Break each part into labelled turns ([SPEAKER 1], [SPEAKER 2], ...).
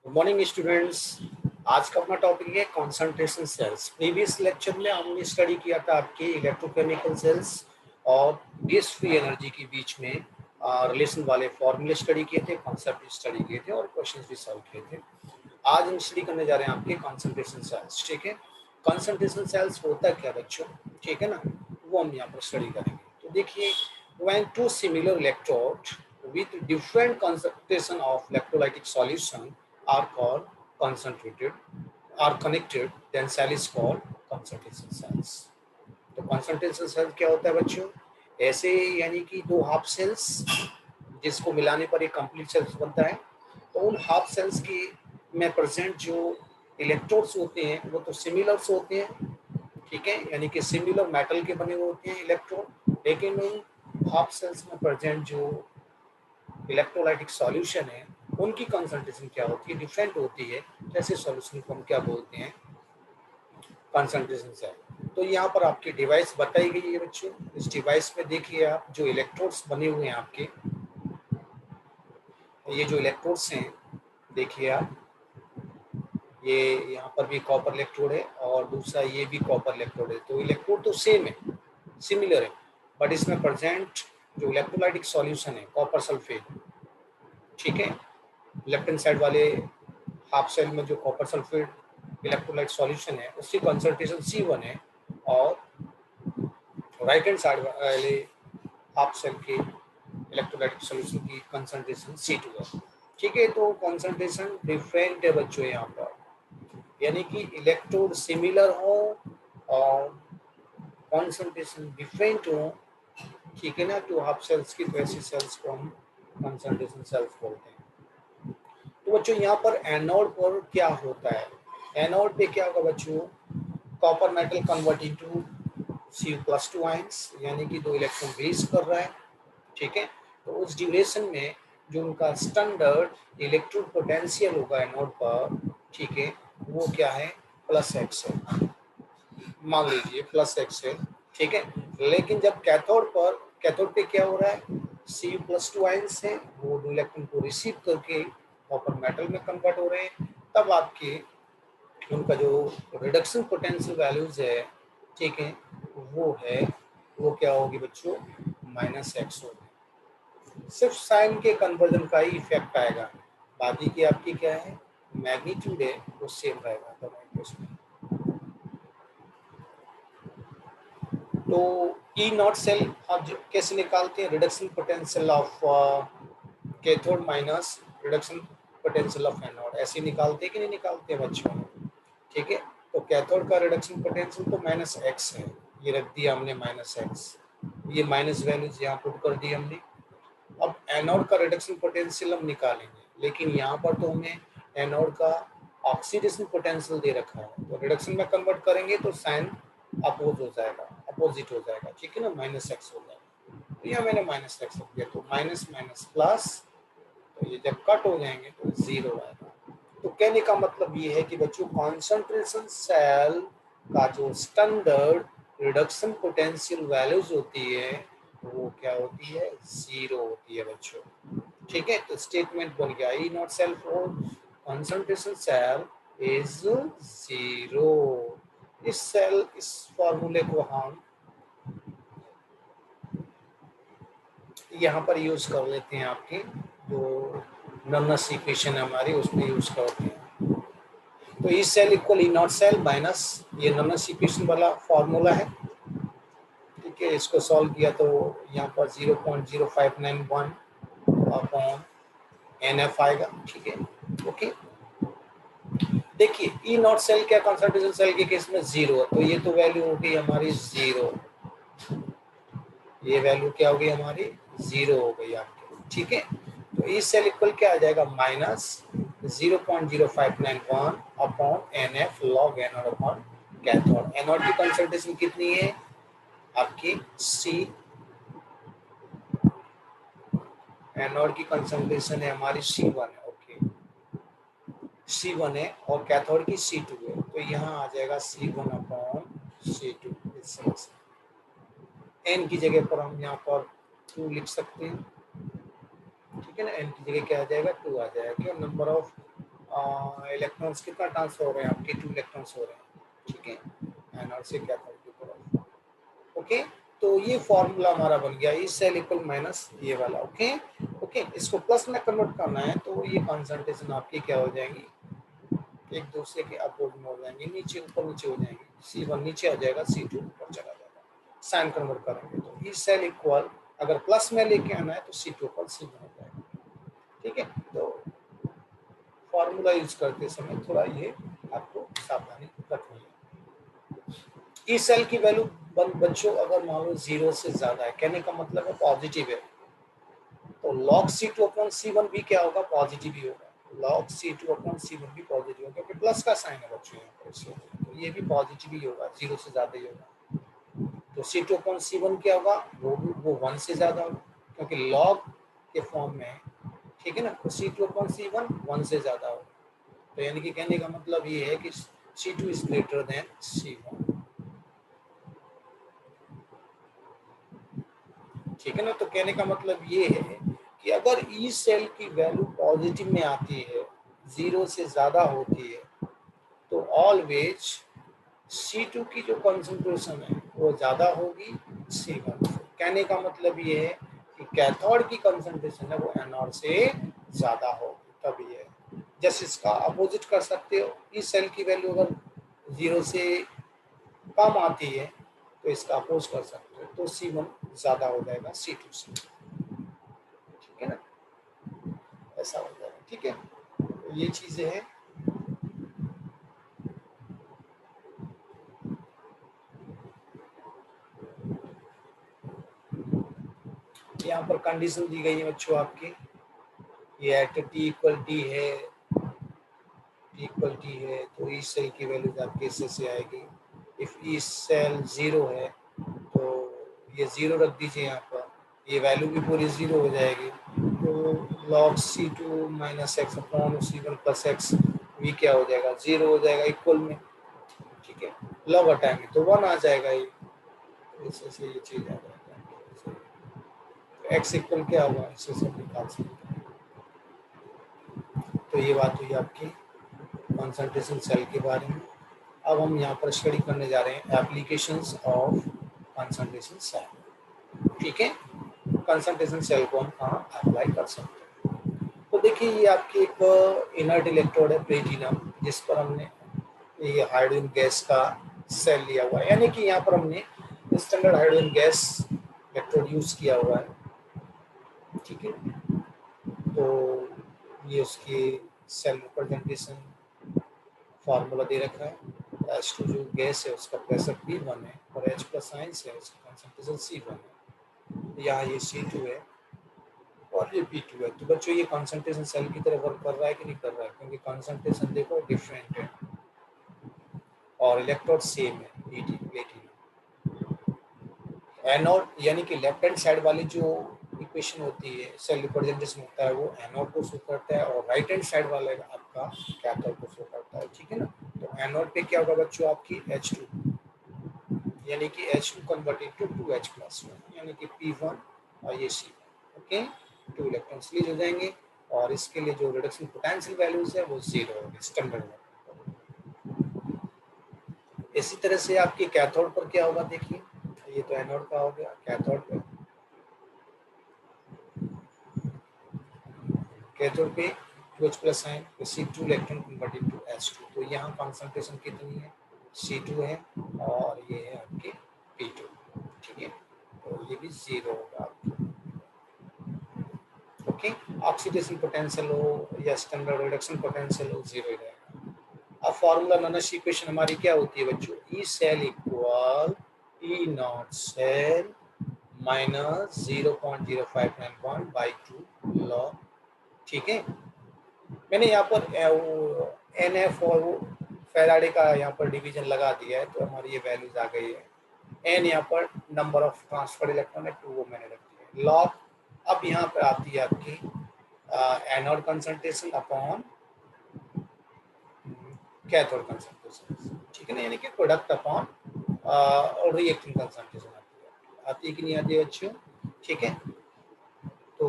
[SPEAKER 1] Good morning students. आज का अपना टॉपिक है कंसंट्रेशन सेल्स। प्रीवियस लेक्चर में हमने स्टडी किया था आपके इलेक्ट्रोकेमिकल सेल्स और गैस फ्री एनर्जी के बीच में रिलेशन वाले फॉर्मूले स्टडी किए थे, कॉन्सेप्ट स्टडी किए थे और क्वेश्चंस भी सॉल्व किए थे। आज हम स्टडी करने जा रहे हैं आपके कंसंट्रेशन सेल्स। ठीक है, कंसंट्रेशन सेल्स होता क्या बच्चों, ठीक है ना, वो हम यहाँ पर स्टडी करेंगे। तो देखिए, when two similar electrodes with different concentration of electrolytic solution are called concentrated, are connected, then cell is called concentration cells. तो concentration cell क्या होता है बच्चों? ऐसे यानी कि दो हाफ सेल्स जिसको मिलाने पर एक कंप्लीट सेल्स बनता है। तो उन हाफ सेल्स की में प्रेजेंट जो इलेक्ट्रोड्स होते हैं वो तो सिमिलर्स होते हैं, ठीक है, यानी कि सिमिलर मेटल के बने हुए होते हैं इलेक्ट्रोड। लेकिन उन हाफ सेल्स में प्रेजेंट जो इलेक्ट्रोलाइटिक सॉल्यूशन है उनकी कंसंट्रेशन क्या होती है, डिफरेंट होती है। जैसे सॉल्यूशन को हम क्या बोलते हैं, कंसंट्रेशन सेल। तो यहाँ पर आपकी डिवाइस बताई गई है बच्चों। इस डिवाइस में देखिए आप, जो इलेक्ट्रोड्स बने हुए हैं आपके, ये जो इलेक्ट्रोड्स हैं देखिए आप, ये यहाँ पर भी कॉपर इलेक्ट्रोड है और दूसरा ये भी कॉपर इलेक्ट्रोड है। तो इलेक्ट्रोड तो सेम है, सिमिलर है, बट इसमें प्रेजेंट जो इलेक्ट्रोलाइटिक सॉल्यूशन है कॉपर सल्फेट, ठीक है, लेफ्ट हैंड साइड वाले हाफ सेल में जो कॉपर सल्फेट इलेक्ट्रोलाइट सॉल्यूशन है उसकी कंसंट्रेशन C1 है और राइट हैंड साइड वाले हाफ सेल के इलेक्ट्रोलाइटिक सॉल्यूशन की कंसंट्रेशन C2 है। ठीक है, तो कंसंट्रेशन डिफरेंट है बच्चों यहाँ पर, यानी कि इलेक्ट्रोड सिमिलर हो और कंसंट्रेशन डिफरेंट हो, ठीक है ना। तो हाफ सेल्स की, तो ऐसी सेल्स को हम कंसंट्रेशन सेल्स बोलते हैं। तो बच्चों यहाँ पर एनोड पर क्या होता है, एनोड पे क्या होगा बच्चों, copper metal converting to Cu+2 ions, यानी कि दो इलेक्ट्रॉन रेज कर रहा है, ठीक है। तो उस ड्यूरेशन में जो उनका स्टैंडर्ड इलेक्ट्रिक पोटेंशियल होगा एनोड पर, ठीक है, वो क्या है, +x है, मान लीजिए +x है, ठीक है। लेकिन जब कैथोड पे क्या हो रहा है, Cu+2 आयंस है, वो दो इलेक्ट्रॉन को रिसीव करके कॉपर मेटल में कन्वर्ट हो रहे हैं। तब आपके उनका जो रिडक्शन पोटेंशियल वैल्यूज है, ठीक है, वो क्या होगी बच्चों, -x होगी। सिर्फ साइन के कन्वर्जन का ही इफेक्ट आएगा, बाकी की आपकी क्या है, मैग्नीट्यूड है वो सेम रहेगा दोनों केस में। तो ई नॉट सेल आप कैसे निकालते हैं, reduction potential of cathode minus reduction potential of anode, ऐसे निकालते हैं कि नहीं निकालते हैं बच्चों, ठीक है। तो कैथोड का रिडक्शन पोटेंशियल तो -x है, ये रख दिया हमने -x, ये माइनस वैल्यूज यहाँ पुट कर दी हमने। अब एनोड का रिडक्शन पोटेंशियल हम निकालेंगे, लेकिन यहाँ पर तो हमें एनोड का ऑक्सीडेशन पोटेंशियल दे रखा है, तो रिडक्शन में कन्वर्ट करेंगे तो साइन अपोज हो जाएगा, अपोजिट हो जाएगा, ठीक है ना, -x हो जाएगा। तो यहाँ मैंने -x रख दिया, तो माइनस माइनस प्लस, तो ये जब कट हो जाएंगे तो 0 आएगा। तो कहने का मतलब ये है कि बच्चों कॉन्सेंट्रेशन सेल का जो स्टैंडर्ड रिडक्शन पोटेंशियल वैल्यूज होती है वो क्या होती है, 0 होती है बच्चों, ठीक है। तो स्टेटमेंट बन गया, E not cell for concentration cell is 0। इस फॉर्मूले को हम यहाँ पर यूज कर लेते हैं, आपके जो नॉनस इक्वेशन है हमारी उसमें यूज करते हैं। तो E cell equal E not cell minus ये नॉनस इक्वेशन वाला फॉर्मूला है, ठीक है। इसको सॉल्व किया तो यहाँ पर 0.0591 अपॉन NF आएगा, ठीक है, ओके। देखिए ई नॉट सेल क्या, कंसंट्रेशन सेल के केस में 0 है, तो ये तो वैल्यू हो गई हमारी 0, ये वैल्यू क्या हो गई हमारी, 0 हो गई आपकी, ठीक है। तो ई सेल इक्वल क्या आ जाएगा, -0.0591 upon NF log anode upon cathode. Anode की कंसंट्रेशन कितनी है आपकी, C, एनोड की कंसंट्रेशन है हमारी C1 है, ओके, C1 है, और कैथोड की C2 है। तो यहाँ आ जाएगा C1 अपॉन C2, n की जगह पर हम यहाँ पर 2 लिख सकते हैं, ठीक है ना, n की जगह क्या आ जाएगा, 2 आ जाएगा। नंबर ऑफ इलेक्ट्रॉन्स कितना ट्रांसफर हो रहे हैं आपके 2 इलेक्ट्रॉन्स हो रहे हैं, ठीक है, एनोड से कैथोड की तरफ। ओके, तो ये फॉर्मूला हमारा बन गया, ई सेल इक्वल माइनस ये वाला। ओके ओके, इसको प्लस में कन्वर्ट करना है तो ये कॉन्सेंट्रेशन आपकी क्या हो जाएंगी, एक दूसरे के अपोज में हो जाएंगे, नीचे ऊपर नीचे हो जाएंगे, C1 नीचे आ जाएगा, C2 ऊपर चला जाएगा। साइन कन्वर्ट करेंगे तो ई सेल इक्वल, अगर प्लस में लेके आना है तो C2 पर C1 हो जाएगा, ठीक है। तो फॉर्मूला यूज करते समय थोड़ा ये आपको सावधानी रखनी है। ई सेल की वैल्यू बच्चों अगर मान लो 0 से ज्यादा है, कहने का मतलब है पॉजिटिव है, तो log C2 अपॉन C1 भी क्या होगा, पॉजिटिव ही होगा। log C2 अपॉन C1 भी पॉजिटिव होगा क्योंकि प्लस का साइन है बच्चों यहाँ पर, इसलिए तो ये भी पॉजिटिव ही होगा, 0 से ज्यादा ही होगा। तो C2 अपॉन C1 क्या होगा, वो 1 से ज्यादा होगा क्योंकि log के फॉर्म में, ठीक है ना। तो C2 अपॉन C1 1 से ज्यादा होगा, तो यानी कि कहने का मतलब ये है कि C2 is greater than C1, ठीक है ना। तो कहने का मतलब ये है कि अगर ई सेल की वैल्यू पॉजिटिव में आती है, 0 से ज्यादा होती है, तो ऑलवेज C2 की जो कंसंट्रेशन है वो ज्यादा होगी C1 से। कहने का मतलब ये है कि कैथोड की कंसंट्रेशन है वो एनोड से ज्यादा होगी, तभी है। जैसे इसका अपोजिट कर सकते हो, इस सेल की वैल्यू अगर 0 से कम आती है तो इसका अपोज कर सकते हो, तो C1 ज्यादा हो जाएगा C2 से, ठीक है ना, ऐसा हो जाएगा, ठीक है। तो ये चीजें हैं। यहाँ पर कंडीशन दी गई है बच्चों आपकी, ये एट टी इक्वल टी है, टी इक्वल टी है, तो ई सेल की वैल्यू आपके इससे आएगी। इफ ई सेल 0 है तो ये 0 रख दीजिए यहाँ पर, ये वैल्यू भी पूरी 0 हो जाएगी। तो log C2 minus x upon C1 plus x भी क्या हो जाएगा, 0 हो जाएगा इक्वल में, ठीक है। log हटाएंगे तो 1 आ जाएगा, ये इससे ये चीज आ जाएगा। एक्स इक्वल क्या होगा, इससे सब निकाल सकते हैं। तो ये बात हुई आपकी कंसंट्रेशन सेल के बारे में। अब हम यहाँ पर स्टडी करने जा रहे हैं एप्लीकेशंस ऑफ कंसंट्रेशन सेल, ठीक है। कंसंट्रेशन सेल को हम कहाँ अप्लाई कर सकते हैं, तो देखिए ये आपकी एक इनर्ट इलेक्ट्रोड है प्लेटिनम, जिस पर हमने ये हाइड्रोजन गैस का सेल लिया हुआ है, यानी कि यहाँ पर हमने standard hydrogen gas electrode use किया हुआ है, ठीक है। तो ये उसकी सेल रिप्रेजेंटेशन फार्मूला दे रखा है। H2 जो गैस है उसका प्रेशर P1 है और H प्लस आयन है उसका कंसंट्रेशन C1 है। यहाँ ये C2 है और ये P2 है। तो बच्चों ये कंसंट्रेशन सेल की तरह वर्क कर रहा है कि नहीं कर रहा है, क्योंकि कंसंट्रेशन देखो डिफरेंट है और इलेक्ट्रोड सेम है, Pt प्लेटिनम। एनोड यानी कि लेफ्ट हैंड साइड वाली जो इक्वेशन होती है, सेल रिप्रेजेंटेशन होता है, वो एनोड को शो करता है और राइट हैंड साइड वाला आपका कैथोड को शो करता है, ठीक है ना। तो एनोड पे क्या होगा बच्चों, आपकी H2 यानी कि H2 converted to 2H plus यानी कि P1 और ये C1, ओके। 2 इलेक्ट्रॉन्स रिलीज हो जाएंगे और इसके लिए जो रिडक्शन पोटेंशियल वैल्यूज है वो 0 होगी स्टैंडर्ड में। इसी तरह से आपके कैथोड पर क्या होगा, देखिए ये तो एनोड का हो गया। कैथोड पे, कैथोड पे 2H प्लस आयन तो C2 electron converted to H2, तो यहाँ कॉन्सेंट्रेशन कितनी है, C2 है और ये है आपके P2, ठीक है। तो ये भी 0 होगा आपको, ओके। ऑक्सीडेशन पोटेंशियल हो या स्टैंडर्ड रिडक्शन पोटेंशियल हो, 0 ही रहेगा। अब फार्मूला ननश इक्वेशन हमारी क्या होती है बच्चों, E cell equal E not cell minus 0.0591/2 log, ठीक है। मैंने यहाँ पर एन एफ और वो फैराडे का यहाँ पर डिवीजन लगा दिया है, तो हमारी ये वैल्यूज आ गई है। एन यहाँ पर नंबर ऑफ ट्रांसफर इलेक्ट्रॉन है, 2 वो मैंने रख दिया है। लॉग अब यहाँ पर आती है आपकी anode concentration upon cathode concentration, ठीक है ना, यानी कि प्रोडक्ट अपॉन और रिएक्टिंग कंसंट्रेशन आती है कि नहीं आती है बच्चों, ठीक है। तो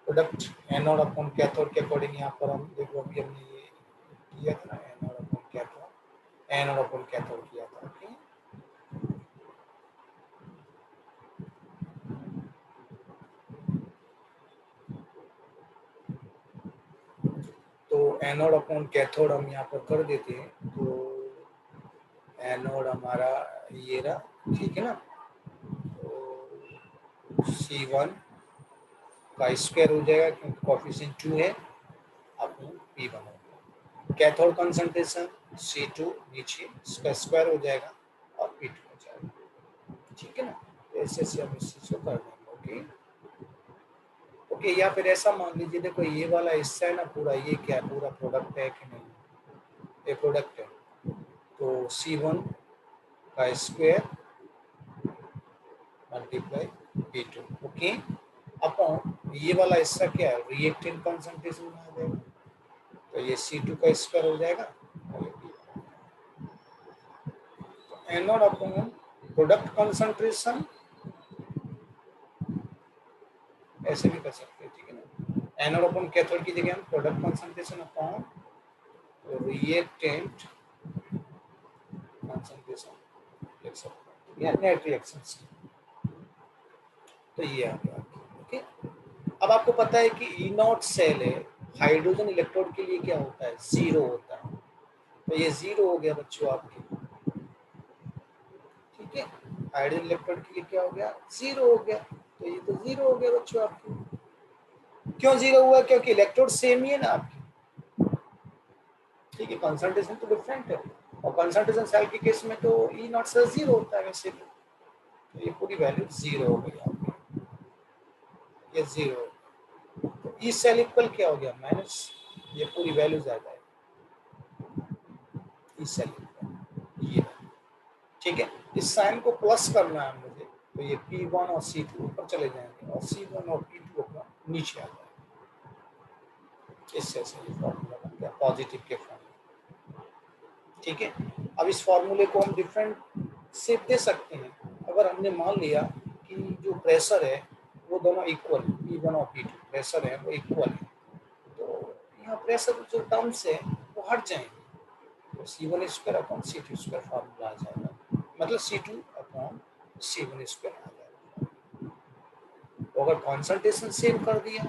[SPEAKER 1] प्रोडक्ट एनोड अपॉन कैथोड के अकॉर्डिंग यहाँ पर हम देखो, अभी हमने ये किया था ना, एनोड अपन कैथोड, एनोड अपन कैथोड किया था। ओके, तो एनोड अपॉन कैथोड हम यहाँ पर कर देते हैं। तो एनोड हमारा ये रहा, ठीक है ना। तो C1 का स्क्वायर हो जाएगा क्योंकि कोफिशिएंट 2 है, अपॉन P1 हो गया। कैथोड कंसंट्रेशन C2 नीचे, इसका स्क्वायर हो जाएगा और P2 हो जाएगा, ठीक है ना। ऐसे से हम इस चीज को कर देंगे। ओके ओके, या फिर ऐसा मान लीजिए, देखो ये वाला हिस्सा है ना पूरा, ये क्या है, पूरा प्रोडक्ट है कि नहीं, ये प्रोडक्ट है। तो C1 का square multiply P2, okay, upon ये वाला हिस्सा क्या है, रिएक्टेंट कंसंट्रेशन में आ जाएगा। तो ये C2 का स्क्वायर हो जाएगा और ये P1। तो एनोड अपॉन प्रोडक्ट कंसंट्रेशन, ऐसे भी कर सकते हैं, ठीक है ना। एनोड अपॉन कैथोड की जगह हम product concentration upon reactant concentration लिख सकते हैं, या नेट रिएक्शंस। तो ये आ गया। ओके, अब आपको पता है कि ई नॉट सेल है, हाइड्रोजन इलेक्ट्रोड के लिए क्या होता है, जीरो होता है। तो ये जीरो हो गया बच्चों आपके, ठीक है। हाइड्रोजन इलेक्ट्रोड के लिए क्या हो गया, जीरो हो गया। तो ये तो जीरो हो गया बच्चों आपके। क्यों जीरो हुआ, क्योंकि इलेक्ट्रोड सेम ही है ना आपकी, ठीक है। कंसंट्रेशन तो डिफरेंट है, और कंसंट्रेशन सेल के केस में तो ई नॉट सेल जीरो होता है वैसे भी। तो ये पूरी वैल्यू जीरो हो गई आपकी, ये जीरो। तो ई सेल इक्वल क्या हो गया, माइनस, ये पूरी वैल्यूज आ जाएगी ई सेल इक्वल ये, ठीक है। इस साइन को प्लस करना है मुझे, तो ये P1 और C2 ऊपर चले जाएंगे और C1 और P2 अपना नीचे आ जाएगा। इससे ये फॉर्मूला बन गया पॉजिटिव के फॉर्म में, ठीक है। अब इस फॉर्मूले को हम डिफरेंट शेप दे सकते हैं। अगर हमने मान लिया कि जो प्रेशर है वो दोनों इक्वल, P1 और P2 प्रेशर है वो इक्वल है, तो यहाँ प्रेशर जो टर्म्स है वो हट जाएंगे। तो C1 square upon C2 square formula आ जाएगा, मतलब C2 अपॉन C1 स्क्वायर आ जाएगा। तो अगर कॉन्संट्रेशन सेम कर दिया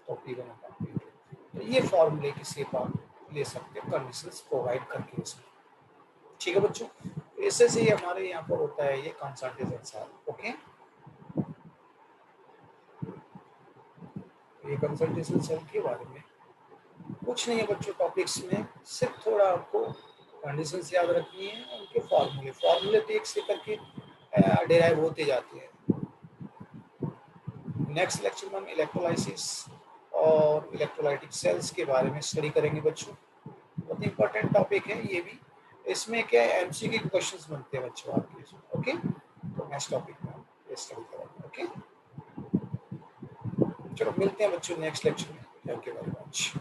[SPEAKER 1] तो P1 अपॉन P2, तो ये फॉर्मूले की शेप आप ले सकते हैं कंडीशंस प्रोवाइड करके इसमें, ठीक है बच्चों। तो इससे से हमारे यहाँ पर होता है ये कंसंट्रेशन सेल। ओके, ये कंसंट्रेशन सेल के बारे में कुछ नहीं है बच्चों, टॉपिक्स में सिर्फ थोड़ा आपको कंडीशंस याद रखनी है, उनके फॉर्मूले तो एक से करके डिराइव होते जाते हैं। नेक्स्ट लेक्चर में हम इलेक्ट्रोलाइसिस और इलेक्ट्रोलाइटिक सेल्स के बारे में स्टडी करेंगे बच्चों। बहुत इंपॉर्टेंट टॉपिक है ये भी, इसमें क्या है एमसीक्यू के क्वेश्चंस बनते हैं बच्चों आपके इसमें। ओके, तो नेक्स्ट टॉपिक में हम ये स्टडी करेंगे। ओके, चलो मिलते हैं बच्चों नेक्स्ट लेक्चर में। Thank you very much.